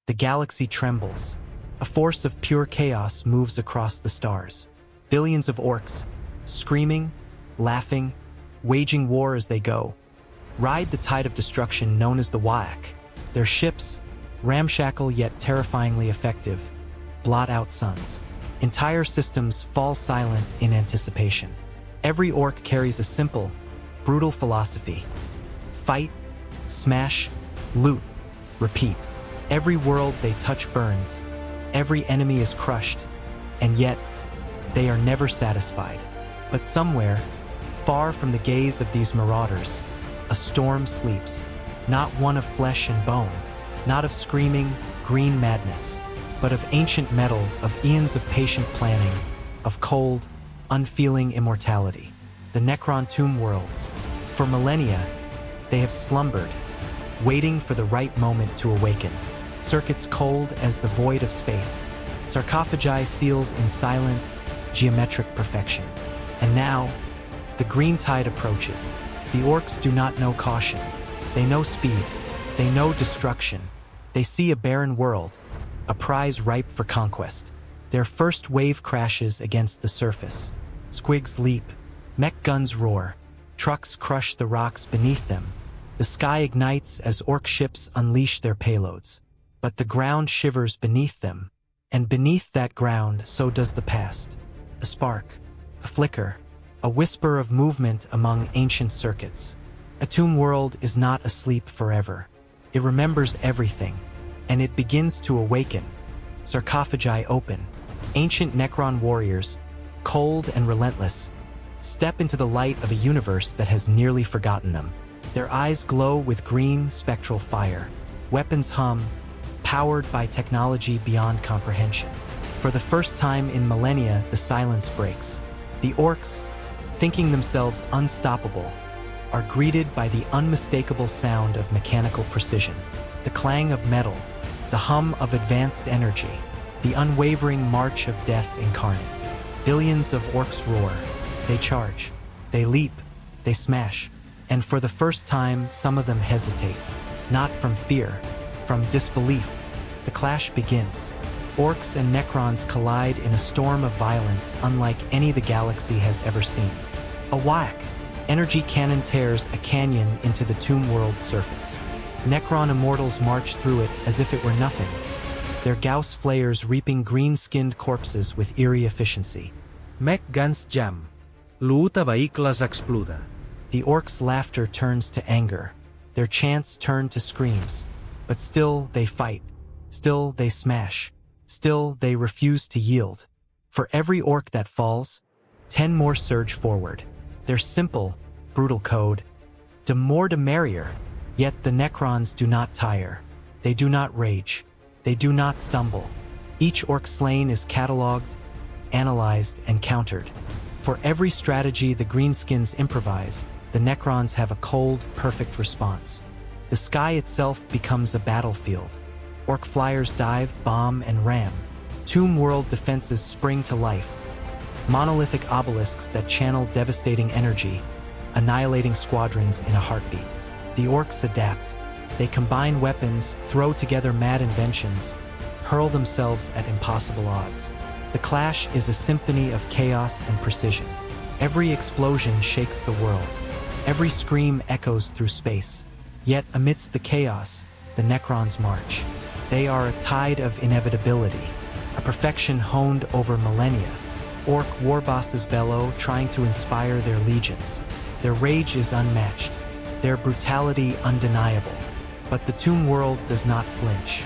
The galaxy trembles. A force of pure chaos moves across the stars. Billions of orcs, screaming, laughing, waging war as they go, ride the tide of destruction known as the WAAAGH. Their ships, ramshackle yet terrifyingly effective, blot out suns. Entire systems fall silent in anticipation. Every orc carries a simple, brutal philosophy. Fight, smash, loot, repeat. Every world they touch burns. Every enemy is crushed, and yet, they are never satisfied. But somewhere, far from the gaze of these marauders, a storm sleeps. Not one of flesh and bone, not of screaming, green madness, but of ancient metal, of eons of patient planning, of cold, unfeeling immortality. The Necron Tomb Worlds. For millennia, they have slumbered, waiting for the right moment to awaken. Circuits cold as the void of space. Sarcophagi sealed in silent, geometric perfection. And now, the green tide approaches. The orcs do not know caution. They know speed. They know destruction. They see a barren world, a prize ripe for conquest. Their first wave crashes against the surface. Squigs leap. Mech guns roar. Trucks crush the rocks beneath them. The sky ignites as orc ships unleash their payloads. But the ground shivers beneath them. And beneath that ground, so does the past. A spark, a flicker, a whisper of movement among ancient circuits. A tomb world is not asleep forever. It remembers everything, and it begins to awaken. Sarcophagi open. Ancient Necron warriors, cold and relentless, step into the light of a universe that has nearly forgotten them. Their eyes glow with green, spectral fire. Weapons hum, powered by technology beyond comprehension. For the first time in millennia, the silence breaks. The orcs, thinking themselves unstoppable, are greeted by the unmistakable sound of mechanical precision, the clang of metal, the hum of advanced energy, the unwavering march of death incarnate. Billions of orcs roar. They charge. They leap. They smash. And for the first time, some of them hesitate. Not from fear, from disbelief. The clash begins. Orcs and Necrons collide in a storm of violence unlike any the galaxy has ever seen. A whack! Energy cannon tears a canyon into the Tomb World's surface. Necron immortals march through it as if it were nothing, their Gauss flares reaping green-skinned corpses with eerie efficiency. Mech guns jam. Luta vehicles exploda. The orcs' laughter turns to anger. Their chants turn to screams. But still they fight. Still they smash. Still they refuse to yield. For every orc that falls, 10 more surge forward. Their simple, brutal code. The more the merrier. Yet the Necrons do not tire. They do not rage. They do not stumble. Each orc slain is catalogued, analyzed, and countered. For every strategy the greenskins improvise, the Necrons have a cold, perfect response. The sky itself becomes a battlefield. Orc flyers dive, bomb, and ram. Tomb World defenses spring to life. Monolithic obelisks that channel devastating energy, annihilating squadrons in a heartbeat. The orcs adapt. They combine weapons, throw together mad inventions, hurl themselves at impossible odds. The clash is a symphony of chaos and precision. Every explosion shakes the world. Every scream echoes through space. Yet amidst the chaos, the Necrons march. They are a tide of inevitability, a perfection honed over millennia. Orc war bosses bellow, trying to inspire their legions. Their rage is unmatched, their brutality undeniable. But the Tomb World does not flinch.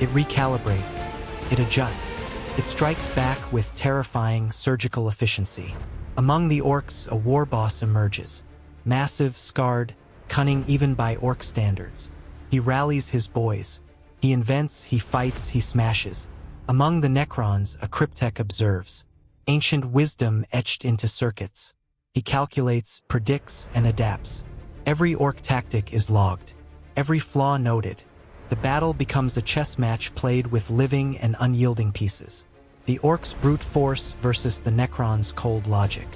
It recalibrates, it adjusts, it strikes back with terrifying surgical efficiency. Among the orcs, a war boss emerges. Massive, scarred, cunning even by orc standards. He rallies his boys. He invents, he fights, he smashes. Among the Necrons, a cryptech observes. Ancient wisdom etched into circuits. He calculates, predicts, and adapts. Every orc tactic is logged. Every flaw noted. The battle becomes a chess match played with living and unyielding pieces. The orcs' brute force versus the Necrons' cold logic.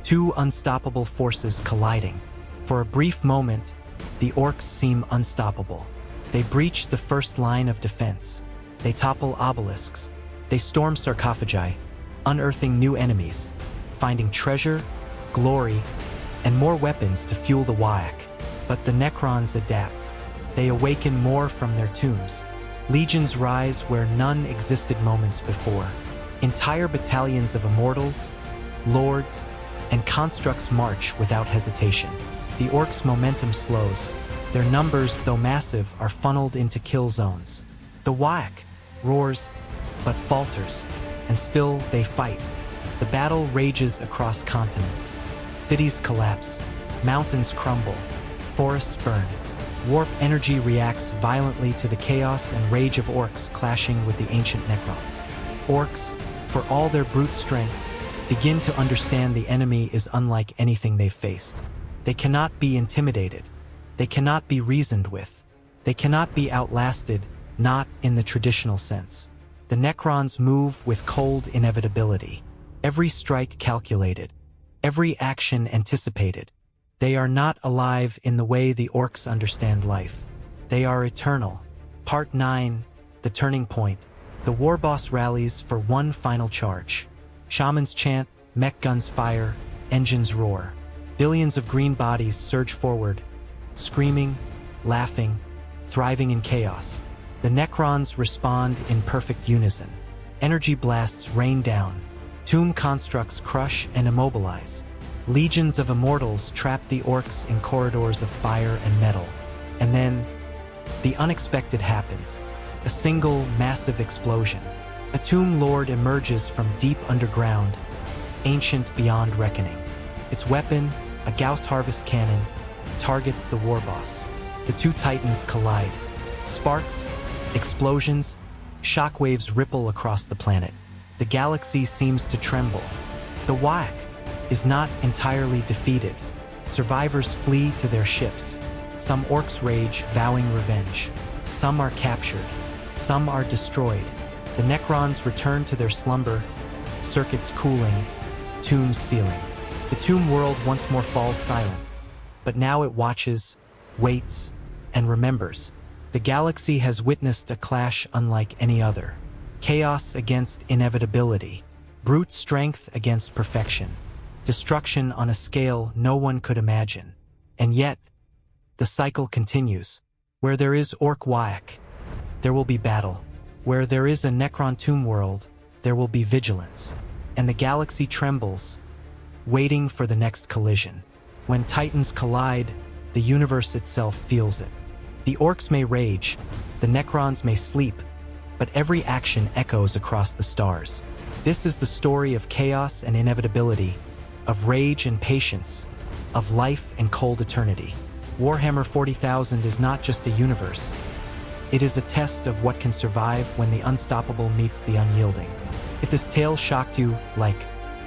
Two unstoppable forces colliding. For a brief moment, the orcs seem unstoppable. They breach the first line of defense. They topple obelisks. They storm sarcophagi, unearthing new enemies, finding treasure, glory, and more weapons to fuel the WAAAGH. But the Necrons adapt. They awaken more from their tombs. Legions rise where none existed moments before. Entire battalions of immortals, lords, and constructs march without hesitation. The Orks' momentum slows. Their numbers, though massive, are funneled into kill zones. The WAAAGH roars, but falters, and still they fight. The battle rages across continents. Cities collapse, mountains crumble, forests burn. Warp energy reacts violently to the chaos and rage of Orks clashing with the ancient Necrons. Orks, for all their brute strength, begin to understand the enemy is unlike anything they've faced. They cannot be intimidated. They cannot be reasoned with. They cannot be outlasted, not in the traditional sense. The Necrons move with cold inevitability. Every strike calculated. Every action anticipated. They are not alive in the way the Orks understand life. They are eternal. Part 9, The Turning Point. The war boss rallies for one final charge. Shamans chant, mech guns fire, engines roar. Billions of green bodies surge forward, screaming, laughing, thriving in chaos. The Necrons respond in perfect unison. Energy blasts rain down. Tomb constructs crush and immobilize. Legions of immortals trap the Orks in corridors of fire and metal. And then, the unexpected happens. A single, massive explosion. A tomb lord emerges from deep underground, ancient beyond reckoning. Its weapon, a Gauss harvest cannon, targets the war boss. The two titans collide. Sparks, explosions, shockwaves ripple across the planet. The galaxy seems to tremble. The WAAAGH is not entirely defeated. Survivors flee to their ships. Some Orks rage, vowing revenge. Some are captured. Some are destroyed. The Necrons return to their slumber, circuits cooling, tombs sealing. The tomb world once more falls silent, but now it watches, waits, and remembers. The galaxy has witnessed a clash unlike any other. Chaos against inevitability, brute strength against perfection, destruction on a scale no one could imagine. And yet, the cycle continues. Where there is Ork WAAAGH, there will be battle. Where there is a Necron Tomb World, there will be vigilance. And the galaxy trembles, waiting for the next collision. When titans collide, the universe itself feels it. The Orks may rage, the Necrons may sleep, but every action echoes across the stars. This is the story of chaos and inevitability, of rage and patience, of life and cold eternity. Warhammer 40,000 is not just a universe. It is a test of what can survive when the unstoppable meets the unyielding. If this tale shocked you, like,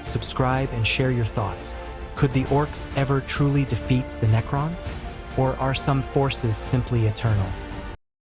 subscribe, and share your thoughts. Could the Orks ever truly defeat the Necrons? Or are some forces simply eternal?